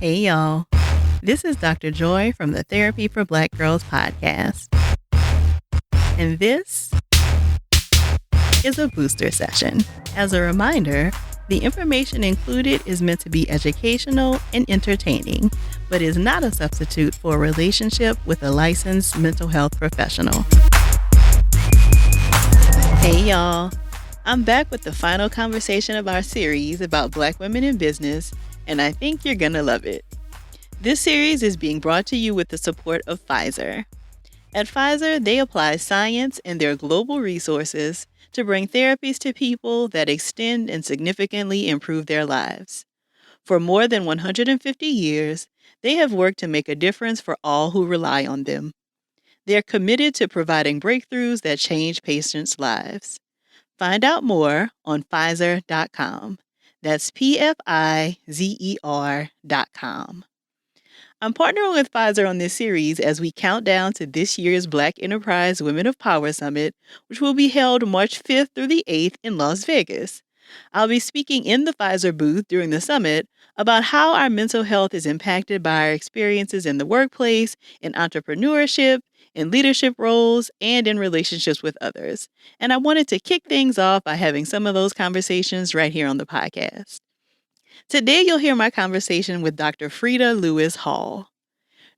Hey y'all, this is Dr. Joy from the Therapy for Black Girls podcast. And this is a booster session. As a reminder, the information included is meant to be educational and entertaining, but is not a substitute for a relationship with a licensed mental health professional. Hey y'all, I'm back with the final conversation of our series about Black women in business, and I think you're gonna love it. This series is being brought to you with the support of Pfizer. At Pfizer, they apply science and their global resources to bring therapies to people that extend and significantly improve their lives. For more than 150 years, they have worked to make a difference for all who rely on them. They're committed to providing breakthroughs that change patients' lives. Find out more on Pfizer.com. That's Pfizer.com. I'm partnering with Pfizer on this series as we count down to this year's Black Enterprise Women of Power Summit, which will be held March 5th through the 8th in Las Vegas. I'll be speaking in the Pfizer booth during the summit about how our mental health is impacted by our experiences in the workplace, in entrepreneurship, in leadership roles, and in relationships with others. And I wanted to kick things off by having some of those conversations right here on the podcast. Today, you'll hear my conversation with Dr. Freda Lewis-Hall.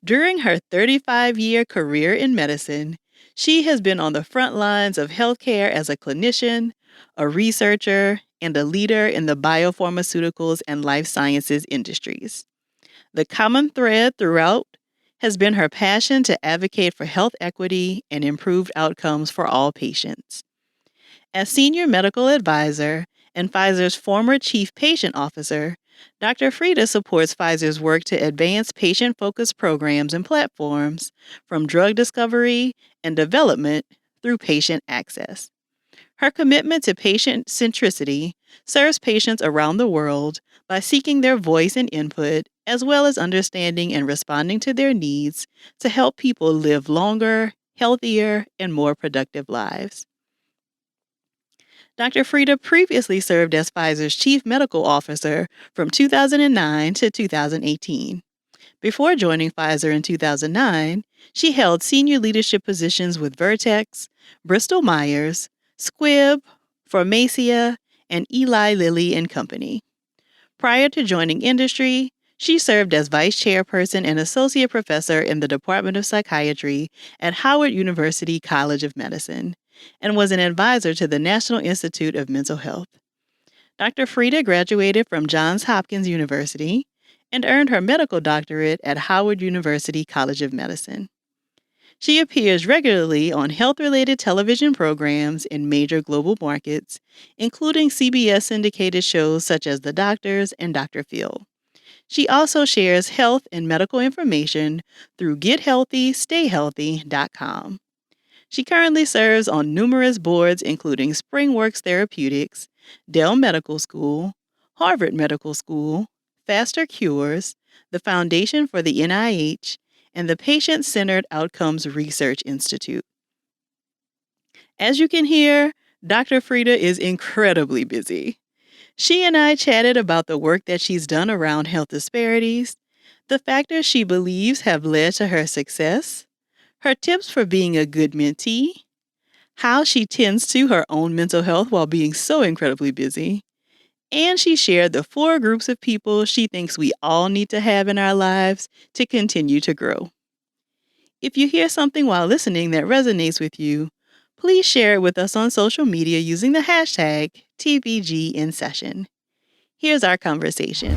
During her 35-year career in medicine, she has been on the front lines of healthcare as a clinician, a researcher, and a leader in the biopharmaceuticals and life sciences industries. The common thread throughout has been her passion to advocate for health equity and improved outcomes for all patients. As senior medical advisor and Pfizer's former chief patient officer, Dr. Freda supports Pfizer's work to advance patient-focused programs and platforms from drug discovery and development through patient access. Her commitment to patient centricity serves patients around the world by seeking their voice and input, as well as understanding and responding to their needs to help people live longer, healthier, and more productive lives. Dr. Freda previously served as Pfizer's chief medical officer from 2009 to 2018. Before joining Pfizer in 2009, she held senior leadership positions with Vertex, Bristol Myers, Squibb, Pharmacia, and Eli Lilly and Company. Prior to joining industry, she served as vice chairperson and associate professor in the Department of Psychiatry at Howard University College of Medicine, and was an advisor to the National Institute of Mental Health. Dr. Freda graduated from Johns Hopkins University and earned her medical doctorate at Howard University College of Medicine. She appears regularly on health-related television programs in major global markets, including CBS syndicated shows such as The Doctors and Dr. Phil. She also shares health and medical information through GetHealthyStayHealthy.com. She currently serves on numerous boards including SpringWorks Therapeutics, Dell Medical School, Harvard Medical School, Faster Cures, the Foundation for the NIH, and the Patient-Centered Outcomes Research Institute. As you can hear, Dr. Freda is incredibly busy. She and I chatted about the work that she's done around health disparities, the factors she believes have led to her success, her tips for being a good mentee, how she tends to her own mental health while being so incredibly busy, and she shared the 4 groups of people she thinks we all need to have in our lives to continue to grow. If you hear something while listening that resonates with you, please share it with us on social media using the hashtag TBGInSession. Here's our conversation.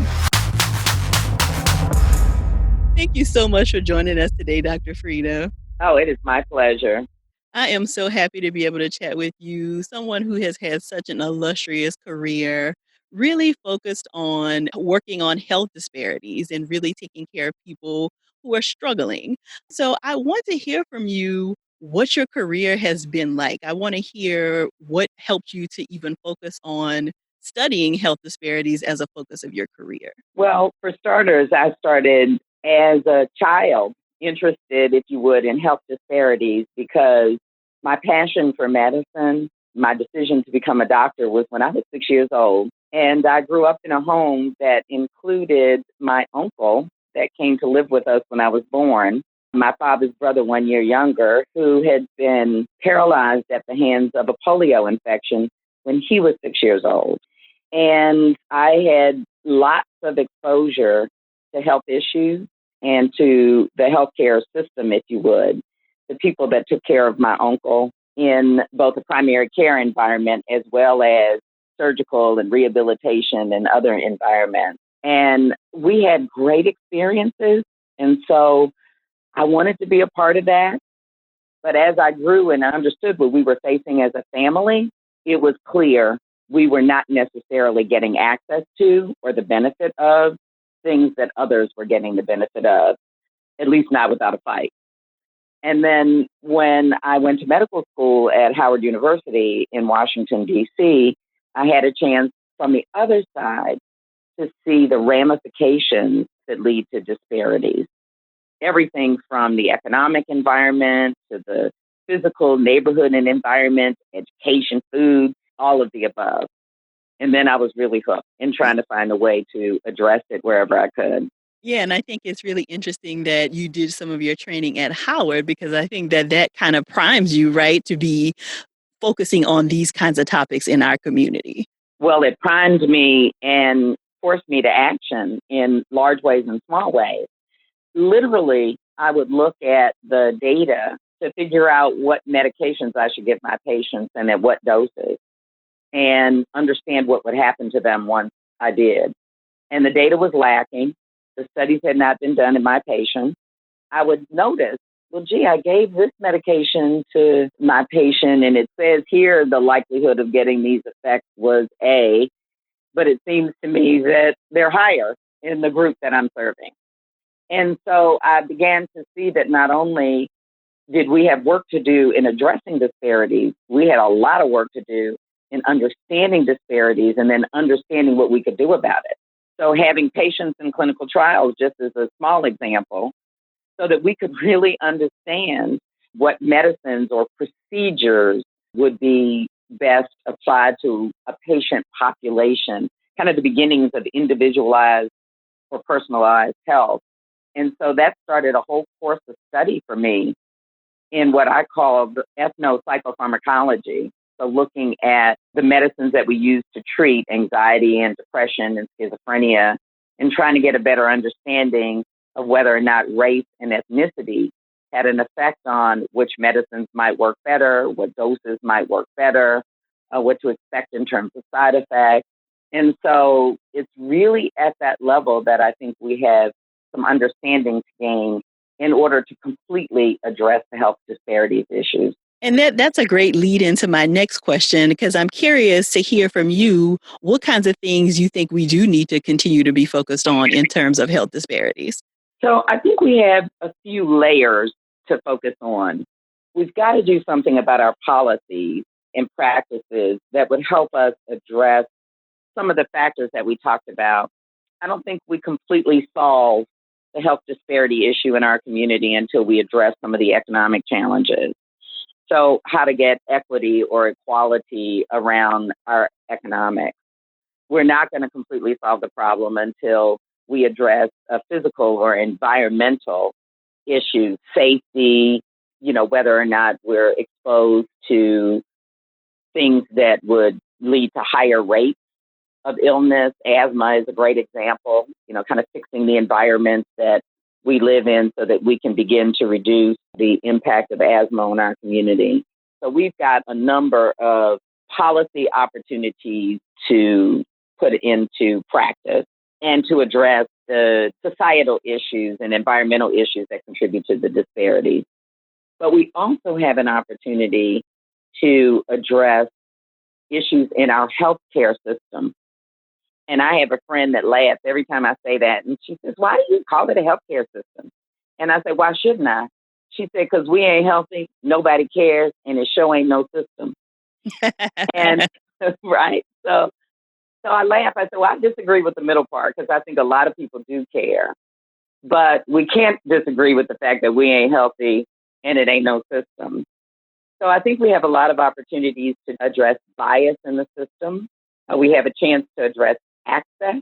Thank you so much for joining us today, Dr. Freda. Oh, it is my pleasure. I am so happy to be able to chat with you, someone who has had such an illustrious career, really focused on working on health disparities and really taking care of people who are struggling. So I want to hear from you what your career has been like. I want to hear what helped you to even focus on studying health disparities as a focus of your career. Well, for starters, I started as a child interested, if you would, in health disparities because my passion for medicine, my decision to become a doctor was when I was 6 years old. And I grew up in a home that included my uncle that came to live with us when I was born, my father's brother 1 year younger, who had been paralyzed at the hands of a polio infection when he was 6 years old. And I had lots of exposure to health issues and to the healthcare system, if you would. The people that took care of my uncle in both a primary care environment as well as surgical and rehabilitation and other environments. And we had great experiences. And so I wanted to be a part of that. But as I grew and understood what we were facing as a family, it was clear we were not necessarily getting access to or the benefit of things that others were getting the benefit of, at least not without a fight. And then when I went to medical school at Howard University in Washington, D.C., I had a chance from the other side to see the ramifications that lead to disparities. Everything from the economic environment to the physical neighborhood and environment, education, food, all of the above. And then I was really hooked in trying to find a way to address it wherever I could. Yeah, and I think it's really interesting that you did some of your training at Howard because I think that that kind of primes you, right, to be focusing on these kinds of topics in our community. Well, it primed me and forced me to action in large ways and small ways. Literally, I would look at the data to figure out what medications I should give my patients and at what doses and understand what would happen to them once I did. And the data was lacking. The studies had not been done in my patients. I would notice, well, gee, I gave this medication to my patient and it says here the likelihood of getting these effects was A, but it seems to me that they're higher in the group that I'm serving. And so I began to see that not only did we have work to do in addressing disparities, we had a lot of work to do in understanding disparities and then understanding what we could do about it. So having patients in clinical trials, just as a small example, so that we could really understand what medicines or procedures would be best applied to a patient population, kind of the beginnings of individualized or personalized health. And so that started a whole course of study for me in what I call ethnopsychopharmacology. So looking at the medicines that we use to treat anxiety and depression and schizophrenia and trying to get a better understanding of whether or not race and ethnicity had an effect on which medicines might work better, what doses might work better, what to expect in terms of side effects. And so it's really at that level that I think we have some understanding to gain in order to completely address the health disparities issues. And that's a great lead into my next question because I'm curious to hear from you what kinds of things you think we do need to continue to be focused on in terms of health disparities. So I think we have a few layers to focus on. We've got to do something about our policies and practices that would help us address some of the factors that we talked about. I don't think we completely solve the health disparity issue in our community until we address some of the economic challenges. So how to get equity or equality around our economics. We're not going to completely solve the problem until we address physical or environmental issues, safety, whether or not we're exposed to things that would lead to higher rates of illness. Asthma is a great example, kind of fixing the environment that we live in so that we can begin to reduce the impact of asthma on our community. So we've got a number of policy opportunities to put into practice and to address the societal issues and environmental issues that contribute to the disparities. But we also have an opportunity to address issues in our healthcare system. And I have a friend that laughs every time I say that. And she says, why do you call it a healthcare system? And I say, why shouldn't I? She said, because we ain't healthy, nobody cares, and it sure ain't no system. And right. So I laugh. I said, well, I disagree with the middle part because I think a lot of people do care. But we can't disagree with the fact that we ain't healthy and it ain't no system. So I think we have a lot of opportunities to address bias in the system. We have a chance to address access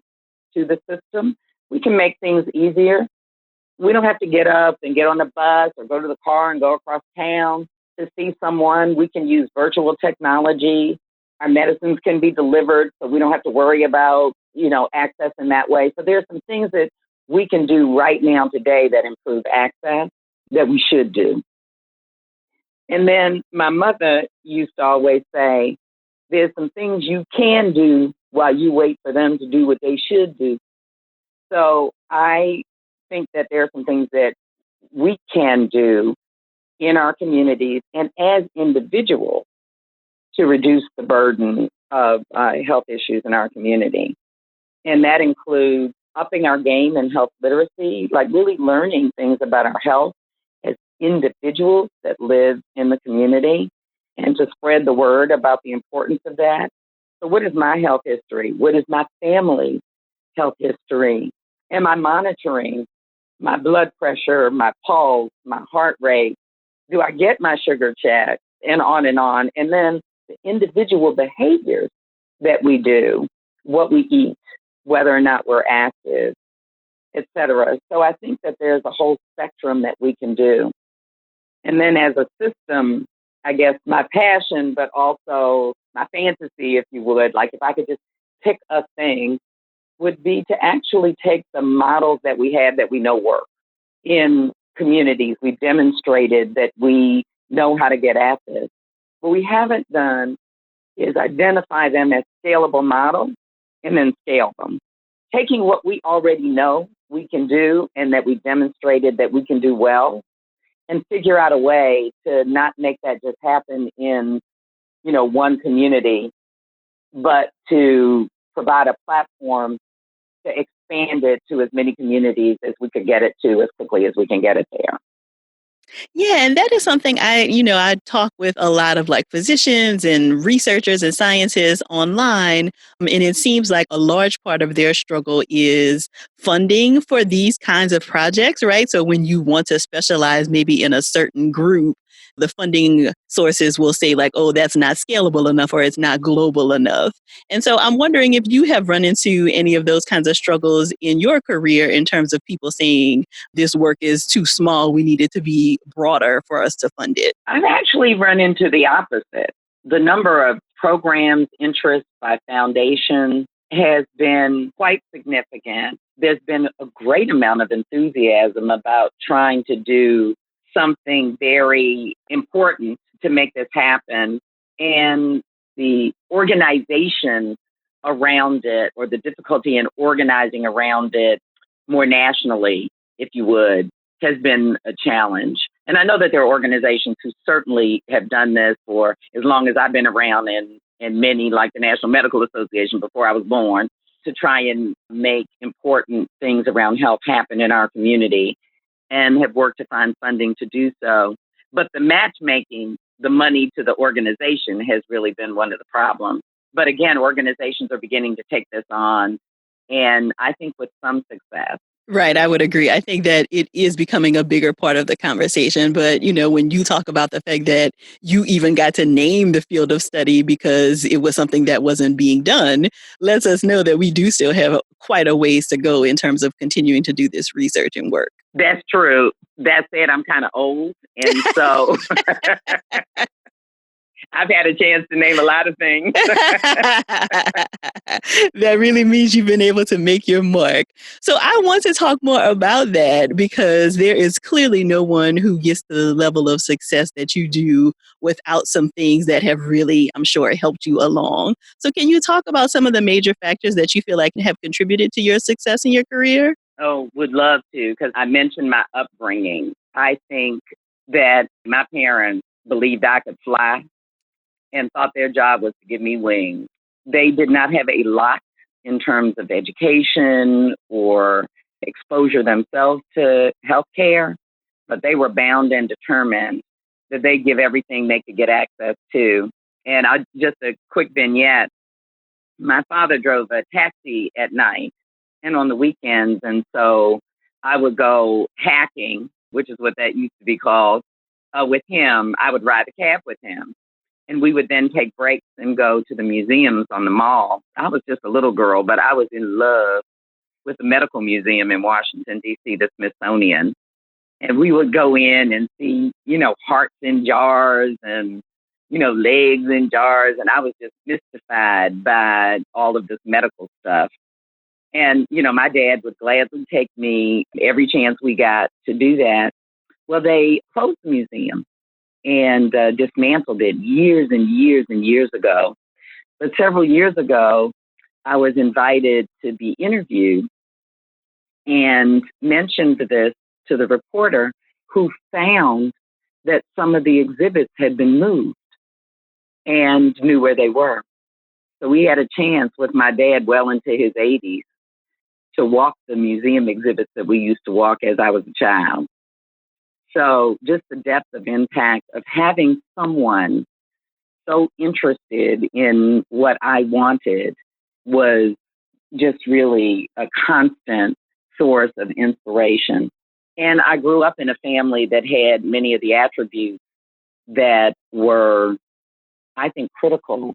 to the system. We can make things easier We don't have to get up and get on the bus or go to the car and go across town to see someone. We can use virtual technology. Our medicines can be delivered, so we don't have to worry about, access in that way. So there's some things that we can do right now today that improve access that we should do. And then my mother used to always say, there's some things you can do while you wait for them to do what they should do. So I think that there are some things that we can do in our communities and as individuals to reduce the burden of health issues in our community. And that includes upping our game in health literacy, like really learning things about our health as individuals that live in the community and to spread the word about the importance of that. So what is my health history? What is my family's health history? Am I monitoring my blood pressure, my pulse, my heart rate? Do I get my sugar checked? And on and on. And then the individual behaviors that we do, what we eat, whether or not we're active, et cetera. So I think that there's a whole spectrum that we can do. And then as a system, I guess my passion, but also my fantasy, if you would, like if I could just pick a thing, would be to actually take the models that we have that we know work in communities. We've demonstrated that we know how to get at this. What we haven't done is identify them as scalable models and then scale them. Taking what we already know we can do and that we've demonstrated that we can do well and figure out a way to not make that just happen in, one community, but to provide a platform to expand it to as many communities as we could get it to as quickly as we can get it there. Yeah, and that is something I talk with a lot of like physicians and researchers and scientists online. And it seems like a large part of their struggle is funding for these kinds of projects, right? So when you want to specialize maybe in a certain group, the funding sources will say like, oh, that's not scalable enough or it's not global enough. And so I'm wondering if you have run into any of those kinds of struggles in your career in terms of people saying, this work is too small. We need it to be broader for us to fund it. I've actually run into the opposite. The number of programs, interests by foundations has been quite significant. There's been a great amount of enthusiasm about trying to do something very important to make this happen. And the organization around it, or the difficulty in organizing around it more nationally, if you would, has been a challenge. And I know that there are organizations who certainly have done this for as long as I've been around, and many, like the National Medical Association before I was born, to try and make important things around health happen in our community, and have worked to find funding to do so. But the matchmaking, the money to the organization has really been one of the problems. But again, organizations are beginning to take this on, and I think with some success. Right, I would agree. I think that it is becoming a bigger part of the conversation. But, when you talk about the fact that you even got to name the field of study because it was something that wasn't being done, lets us know that we do still have quite a ways to go in terms of continuing to do this research and work. That's true. That said, I'm kind of old. And so I've had a chance to name a lot of things. That really means you've been able to make your mark. So I want to talk more about that because there is clearly no one who gets to the level of success that you do without some things that have really, I'm sure, helped you along. So can you talk about some of the major factors that you feel like have contributed to your success in your career? Oh, would love to, because I mentioned my upbringing. I think that my parents believed I could fly and thought their job was to give me wings. They did not have a lot in terms of education or exposure themselves to healthcare, but they were bound and determined that they'd give everything they could get access to. And just a quick vignette, my father drove a taxi at night and on the weekends. And so I would go hacking, which is what that used to be called, with him. I would ride a cab with him. And we would then take breaks and go to the museums on the mall. I was just a little girl, but I was in love with the medical museum in Washington, D.C., the Smithsonian. And we would go in and see, hearts in jars and, legs in jars. And I was just mystified by all of this medical stuff. And, my dad would gladly take me every chance we got to do that. Well, they closed the museum and dismantled it years and years and years ago. But several years ago, I was invited to be interviewed and mentioned this to the reporter who found that some of the exhibits had been moved and knew where they were. So we had a chance with my dad well into his 80s to walk the museum exhibits that we used to walk as I was a child. So just the depth of impact of having someone so interested in what I wanted was just really a constant source of inspiration. And I grew up in a family that had many of the attributes that were, I think, critical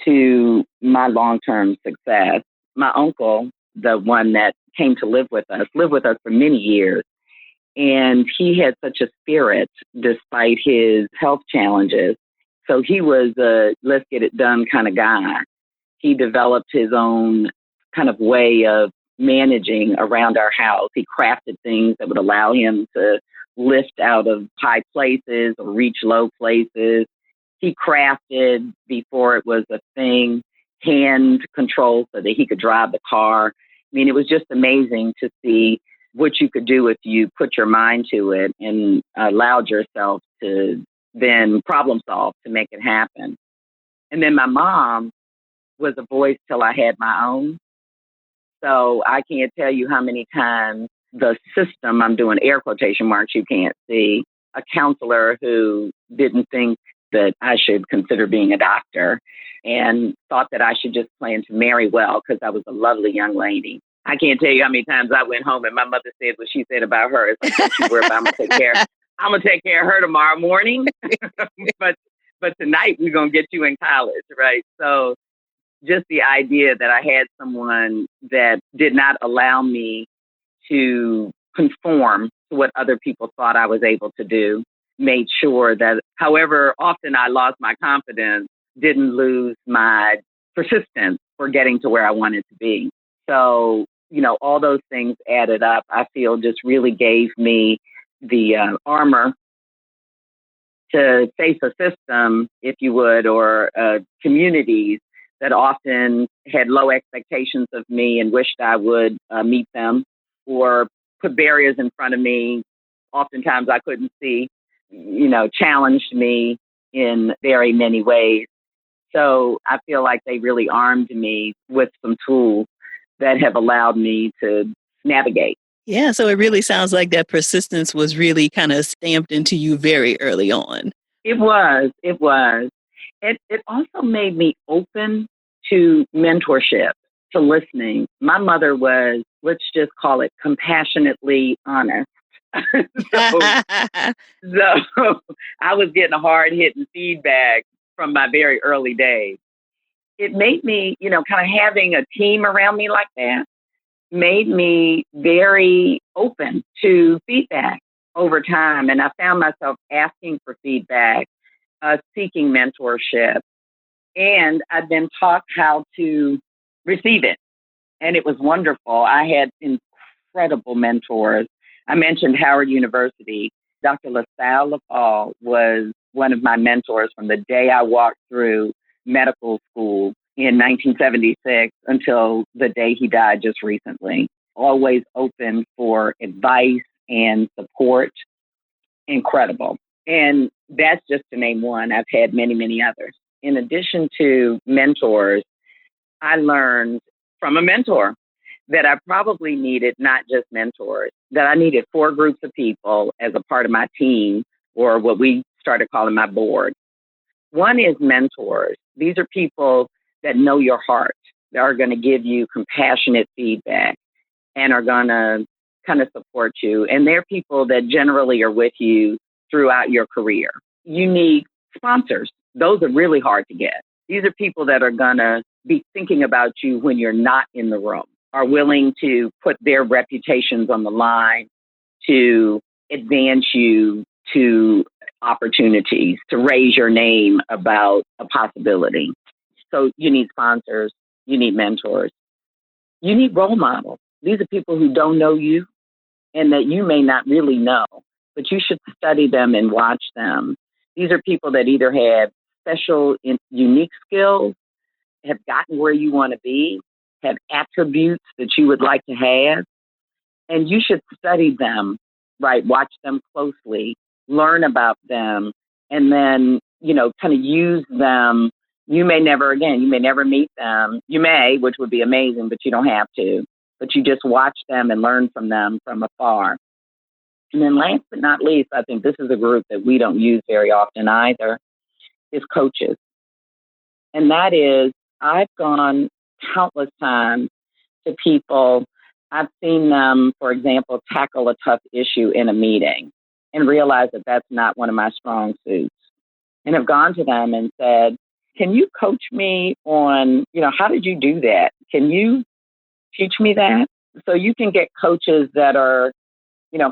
to my long-term success. My uncle, the one that came to live with us for many years. And he had such a spirit despite his health challenges. So he was a let's get it done kind of guy. He developed his own kind of way of managing around our house. He crafted things that would allow him to lift out of high places or reach low places. He crafted, before it was a thing, hand control so that he could drive the car. I mean, it was just amazing to see what you could do if you put your mind to it and allowed yourself to then problem solve to make it happen. And then my mom was a voice till I had my own. So I can't tell you how many times the system, I'm doing air quotation marks, you can't see, a counselor who didn't think that I should consider being a doctor and thought that I should just plan to marry well because I was a lovely young lady. I can't tell you how many times I went home and my mother said what she said about her. It's like, don't you worry about it. I'm gonna take care of her tomorrow morning. but tonight we're gonna get you in college, right? So just the idea that I had someone that did not allow me to conform to what other people thought I was able to do made sure that however often I lost my confidence, didn't lose my persistence for getting to where I wanted to be. So, all those things added up, I feel just really gave me the armor to face a system, if you would, or communities that often had low expectations of me and wished I would meet them, or put barriers in front of me. Oftentimes I couldn't see, challenged me in very many ways. So I feel like they really armed me with some tools that have allowed me to navigate. Yeah, so it really sounds like that persistence was really kind of stamped into you very early on. It was. It also made me open to mentorship, to listening. My mother was, let's just call it, compassionately honest. so, so I was getting hard-hitting feedback from my very early days. It made me, kind of having a team around me like that made me very open to feedback over time. And I found myself asking for feedback, seeking mentorship, and I've been taught how to receive it. And it was wonderful. I had incredible mentors. I mentioned Howard University. Dr. Freda Lewis-Hall was one of my mentors from the day I walked through medical school in 1976 until the day he died just recently. Always open for advice and support. Incredible. And that's just to name one. I've had many, many others. In addition to mentors, I learned from a mentor that I probably needed not just mentors, that I needed 4 groups of people as a part of my team, or what we started calling my board. One is mentors. These are people that know your heart, that are going to give you compassionate feedback and are going to kind of support you. And they're people that generally are with you throughout your career. You need sponsors. Those are really hard to get. These are people that are going to be thinking about you when you're not in the room. are willing to put their reputations on the line to advance you to opportunities, to raise your name about a possibility. So you need sponsors, you need mentors, you need role models. These are people who don't know you and that you may not really know, but you should study them and watch them. These are people that either have special, unique skills, have gotten where you want to be, have attributes that you would like to have, and you should study them, right? Watch them closely, learn about them, and then, kind of use them. You may never meet them. You may, which would be amazing, but you don't have to. But you just watch them and learn from them from afar. And then last but not least, I think this is a group that we don't use very often either, is coaches. And that is, I've gone countless times to people. I've seen them, for example, tackle a tough issue in a meeting and realize that that's not one of my strong suits. And have gone to them and said, can you coach me on, how did you do that? Can you teach me that? So you can get coaches that are,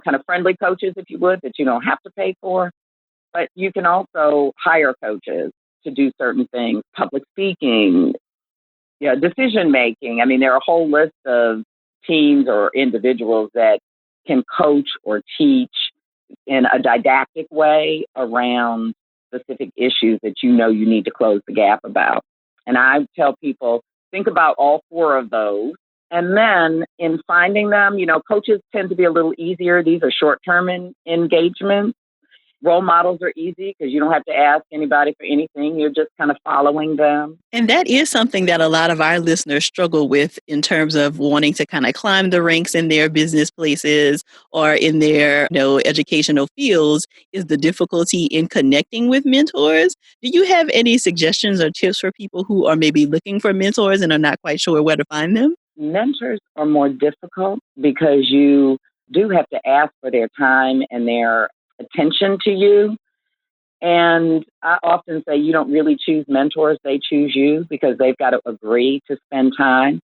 kind of friendly coaches, if you would, that you don't have to pay for. But you can also hire coaches to do certain things, public speaking, decision making. I mean, there are a whole list of teams or individuals that can coach or teach in a didactic way around specific issues that you need to close the gap about. And I tell people, think about all four of those. And then in finding them, coaches tend to be a little easier. These are short-term engagements. Role models are easy because you don't have to ask anybody for anything. You're just kind of following them. And that is something that a lot of our listeners struggle with in terms of wanting to kind of climb the ranks in their business places or in their educational fields, is the difficulty in connecting with mentors. Do you have any suggestions or tips for people who are maybe looking for mentors and are not quite sure where to find them? Mentors are more difficult because you do have to ask for their time and their attention to you. And I often say you don't really choose mentors, they choose you because they've got to agree to spend time.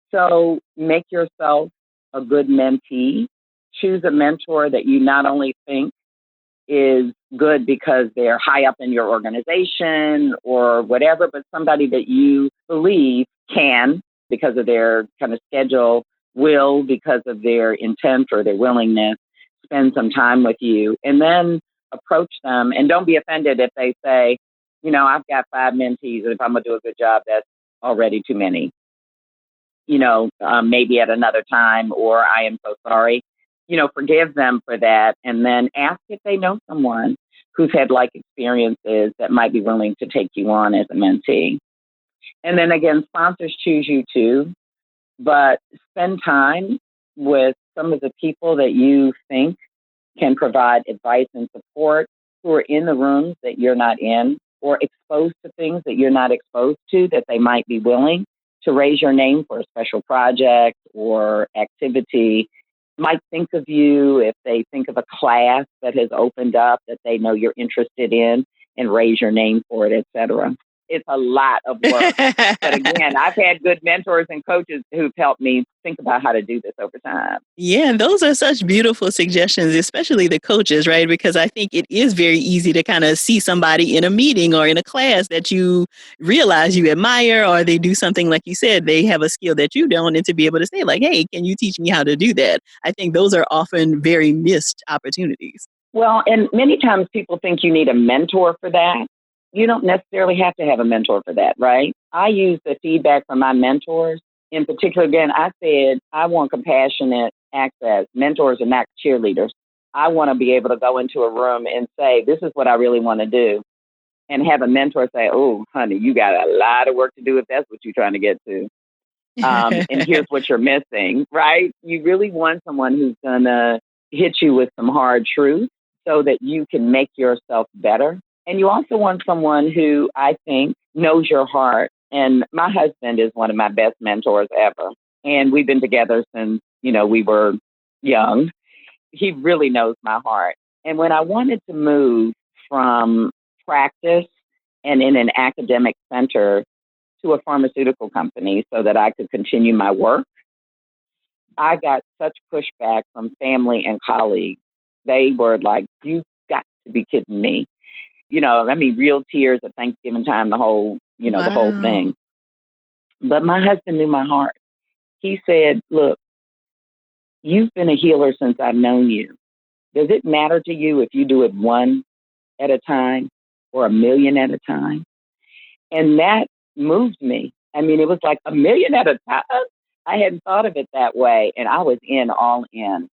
So make yourself a good mentee. Choose a mentor that you not only think is good because they're high up in your organization or whatever, but somebody that you believe can, because of their kind of schedule, will, because of their intent or their willingness, spend some time with you. And then approach them. And don't be offended if they say, I've got 5 mentees, and if I'm going to do a good job, that's already too many. Maybe at another time, or I am so sorry. Forgive them for that. And then ask if they know someone who's had like experiences that might be willing to take you on as a mentee. And then again, sponsors choose you too, but spend time with some of the people that you think can provide advice and support, who are in the rooms that you're not in, or exposed to things that you're not exposed to, that they might be willing to raise your name for a special project or activity. Might think of you if they think of a class that has opened up that they know you're interested in, and raise your name for it, etc. It's a lot of work. But again, I've had good mentors and coaches who've helped me think about how to do this over time. Yeah, and those are such beautiful suggestions, especially the coaches, right? Because I think it is very easy to kind of see somebody in a meeting or in a class that you realize you admire, or they do something like you said, they have a skill that you don't, and to be able to say like, hey, can you teach me how to do that? I think those are often very missed opportunities. Well, and many times people think you need a mentor for that. You don't necessarily have to have a mentor for that, right? I use the feedback from my mentors. In particular, again, I said, I want compassionate access. Mentors are not cheerleaders. I want to be able to go into a room and say, this is what I really want to do. And have a mentor say, oh, honey, you got a lot of work to do if that's what you're trying to get to. And here's what you're missing, right? You really want someone who's going to hit you with some hard truth so that you can make yourself better. And you also want someone who I think knows your heart. And my husband is one of my best mentors ever. And we've been together since, we were young. He really knows my heart. And when I wanted to move from practice and in an academic center to a pharmaceutical company so that I could continue my work, I got such pushback from family and colleagues. They were like, "You got to be kidding me." Real tears at Thanksgiving time, the whole Wow. thing. But my husband knew my heart. He said, "Look, you've been a healer since I've known you. Does it matter to you if you do it one at a time or a million at a time?" And that moved me. I mean, it was like a million at a time. I hadn't thought of it that way. And I was in, all in.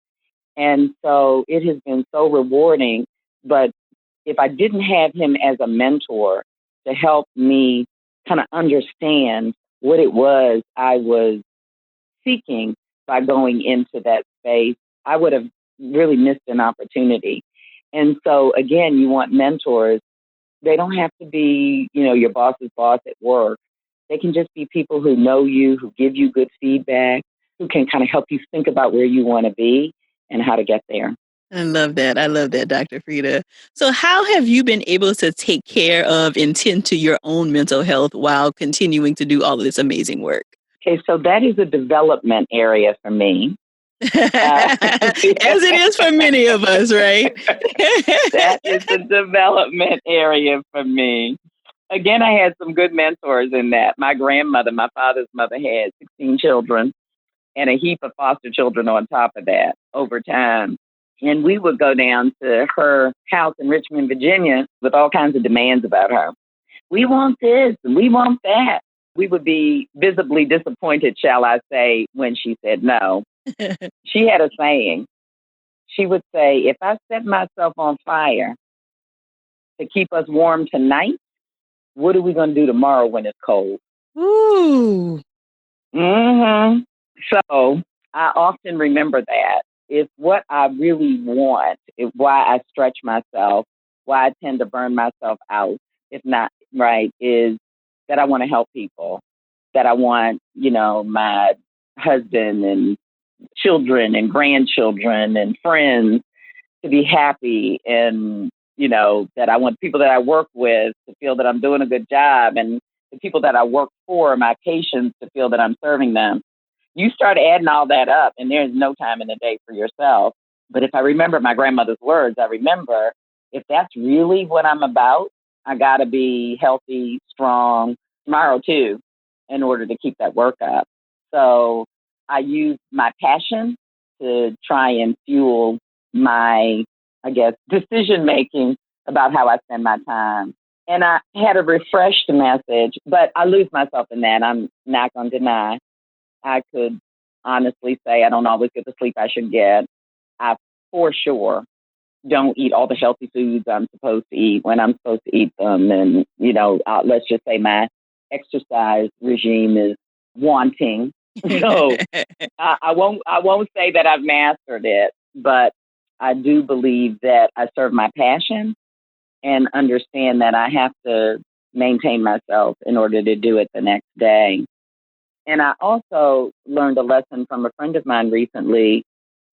And so it has been so rewarding. But if I didn't have him as a mentor to help me kind of understand what it was I was seeking by going into that space, I would have really missed an opportunity. And so, again, you want mentors. They don't have to be, your boss's boss at work. They can just be people who know you, who give you good feedback, who can kind of help you think about where you want to be and how to get there. I love that. I love that, Dr. Freda. So, how have you been able to take care of and tend to your own mental health while continuing to do all of this amazing work? Okay, so that is a development area for me. As it is for many of us, right? That is the development area for me. Again, I had some good mentors in that. My grandmother, my father's mother, had 16 children and a heap of foster children on top of that over time. And we would go down to her house in Richmond, Virginia, with all kinds of demands about her. We want this and we want that. We would be visibly disappointed, shall I say, when she said no. She had a saying. She would say, "If I set myself on fire to keep us warm tonight, what are we going to do tomorrow when it's cold?" Ooh. Mm-hmm. So I often remember that. If what I really want, if why I stretch myself, why I tend to burn myself out, if not right, is that I want to help people, that I want, my husband and children and grandchildren and friends to be happy, and that I want people that I work with to feel that I'm doing a good job, and the people that I work for, my patients, to feel that I'm serving them. You start adding all that up and there's no time in the day for yourself. But if I remember my grandmother's words, I remember, if that's really what I'm about, I got to be healthy, strong tomorrow too, in order to keep that work up. So I use my passion to try and fuel my, I guess, decision making about how I spend my time. And I had a refreshed message, but I lose myself in that. I'm not going to deny. I could honestly say I don't always get the sleep I should get. I, for sure, don't eat all the healthy foods I'm supposed to eat when I'm supposed to eat them. And, let's just say my exercise regime is wanting. So I won't say that I've mastered it, but I do believe that I serve my passion and understand that I have to maintain myself in order to do it the next day. And I also learned a lesson from a friend of mine recently,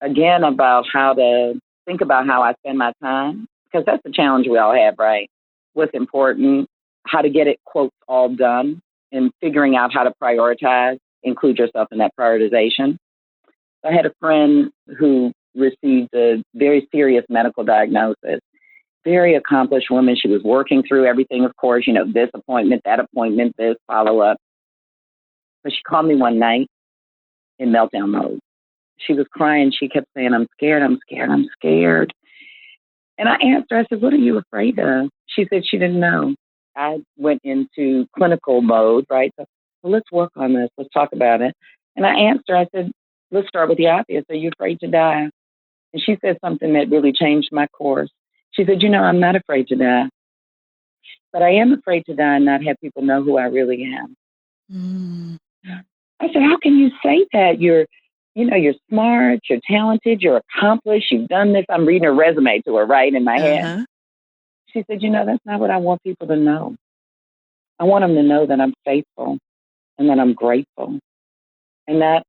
again, about how to think about how I spend my time, because that's the challenge we all have, right? What's important, how to get it, quotes, all done, and figuring out how to prioritize, include yourself in that prioritization. I had a friend who received a very serious medical diagnosis, very accomplished woman. She was working through everything, of course, this appointment, that appointment, this follow up. But she called me one night in meltdown mode. She was crying. She kept saying, "I'm scared, I'm scared, I'm scared." And I asked her, I said, "What are you afraid of?" She said she didn't know. I went into clinical mode, right? So, well, let's work on this. Let's talk about it. And I asked her, I said, "Let's start with the obvious. Are you afraid to die?" And she said something that really changed my course. She said, "I'm not afraid to die, but I am afraid to die and not have people know who I really am." Mm. I said, "How can you say that? You're smart, you're talented, you're accomplished, you've done this." I'm reading her resume to her, right, in my head. Uh-huh. She said, "That's not what I want people to know. I want them to know that I'm faithful and that I'm grateful." And that,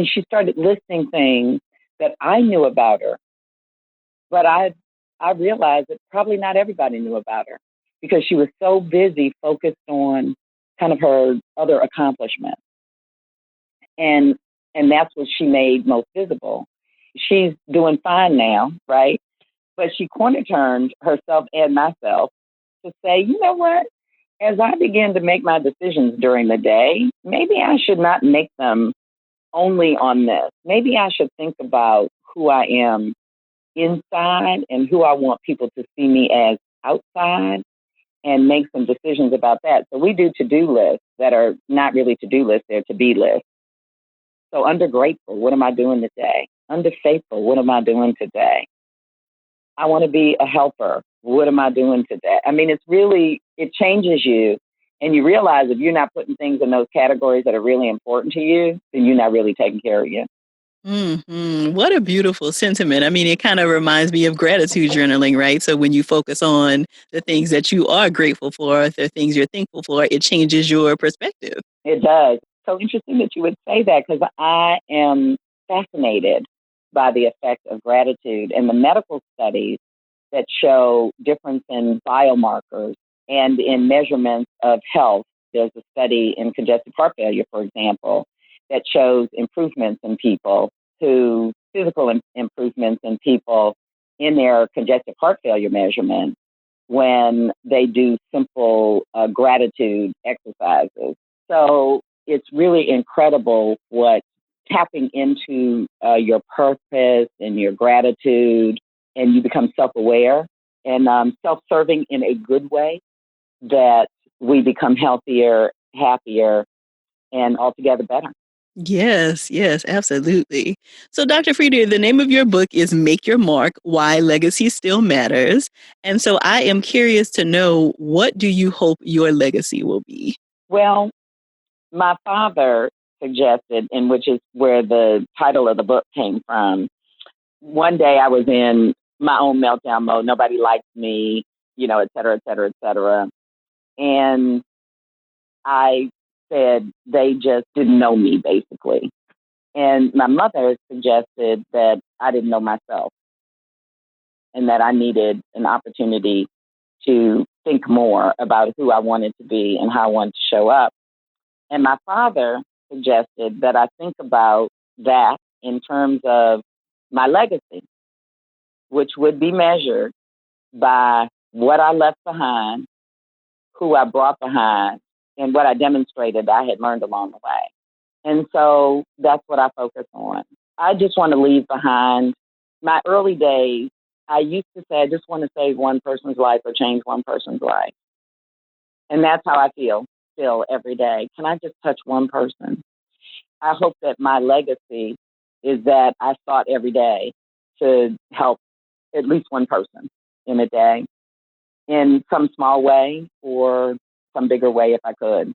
she started listing things that I knew about her, but I realized that probably not everybody knew about her because she was so busy focused on kind of her other accomplishments. And And that's what she made most visible. She's doing fine now, right? But she corner turned herself and myself to say, you know what? As I begin to make my decisions during the day, maybe I should not make them only on this. Maybe I should think about who I am inside and who I want people to see me as outside and make some decisions about that. So we do to-do lists that are not really to-do lists, they're to-be lists. So under grateful, what am I doing today? Under faithful, what am I doing today? I want to be a helper. What am I doing today? I mean, it changes you. And you realize if you're not putting things in those categories that are really important to you, then you're not really taking care of you. What a beautiful sentiment. I mean, it kind of reminds me of gratitude journaling, right? So when you focus on the things that you are grateful for, the things you're thankful for, it changes your perspective. It does. So interesting that you would say that because I am fascinated by the effect of gratitude and the medical studies that show difference in biomarkers and in measurements of health. There's a study in congestive heart failure, for example, that shows improvements in people physical improvements in people in their congestive heart failure measurement when they do simple gratitude exercises. So it's really incredible what tapping into your purpose and your gratitude, and you become self-aware and self-serving in a good way, that we become healthier, happier, and altogether better. Yes, yes, absolutely. So, Dr. Freda, the name of your book is Make Your Mark, Why Legacy Still Matters. And so I am curious to know, what do you hope your legacy will be? Well, my father suggested, and which is where the title of the book came from. One day I was in my own meltdown mode. Nobody liked me, et cetera, et cetera, et cetera. And I said they just didn't know me, basically. And my mother suggested that I didn't know myself and that I needed an opportunity to think more about who I wanted to be and how I wanted to show up. And my father suggested that I think about that in terms of my legacy, which would be measured by what I left behind, who I brought behind, and what I demonstrated I had learned along the way. And so that's what I focus on. I just want to leave behind my early days. I used to say, I just want to save one person's life or change one person's life. And that's how I feel still every day. Can I just touch one person? I hope that my legacy is that I sought every day to help at least one person in a day in some small way or some bigger way if I could.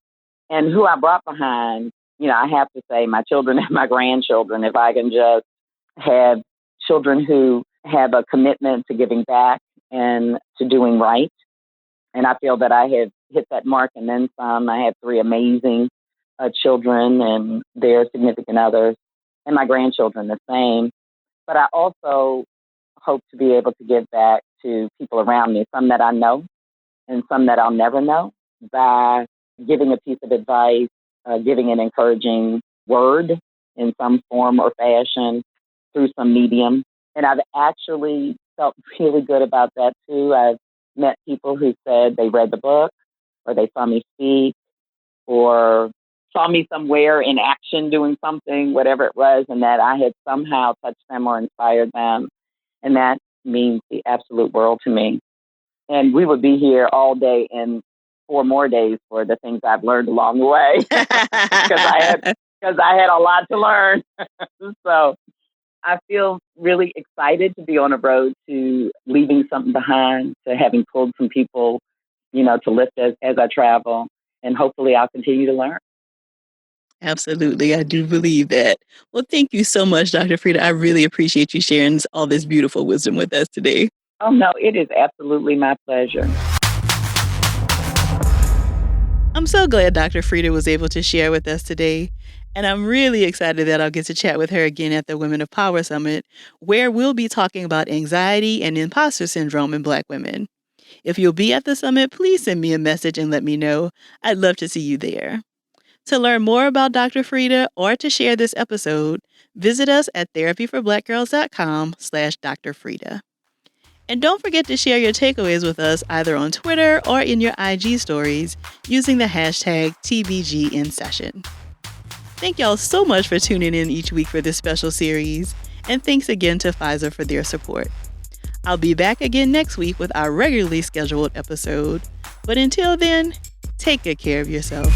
And who I brought behind, I have to say my children and my grandchildren, if I can just have children who have a commitment to giving back and to doing right. And I feel that I have hit that mark and then some. I have three amazing children and their significant others, and my grandchildren the same. But I also hope to be able to give back to people around me, some that I know and some that I'll never know, by giving a piece of advice, giving an encouraging word in some form or fashion through some medium. And I've actually felt really good about that too. I've met people who said they read the book or they saw me speak or saw me somewhere in action doing something, whatever it was, and that I had somehow touched them or inspired them. And that means the absolute world to me. And we would be here all day and 4 more days for the things I've learned along the way because I had a lot to learn. So I feel really excited to be on a road to leaving something behind, to having pulled some people, to lift as I travel. And hopefully I'll continue to learn. Absolutely. I do believe that. Well, thank you so much, Dr. Freda. I really appreciate you sharing all this beautiful wisdom with us today. Oh, no, it is absolutely my pleasure. I'm so glad Dr. Freda was able to share with us today. And I'm really excited that I'll get to chat with her again at the Women of Power Summit, where we'll be talking about anxiety and imposter syndrome in Black women. If you'll be at the summit, please send me a message and let me know. I'd love to see you there. To learn more about Dr. Freda or to share this episode, visit us at therapyforblackgirls.com/Dr. Freda. And don't forget to share your takeaways with us either on Twitter or in your IG stories using the hashtag TBGInSession. Thank y'all so much for tuning in each week for this special series, and thanks again to Pfizer for their support. I'll be back again next week with our regularly scheduled episode, but until then, take good care of yourself.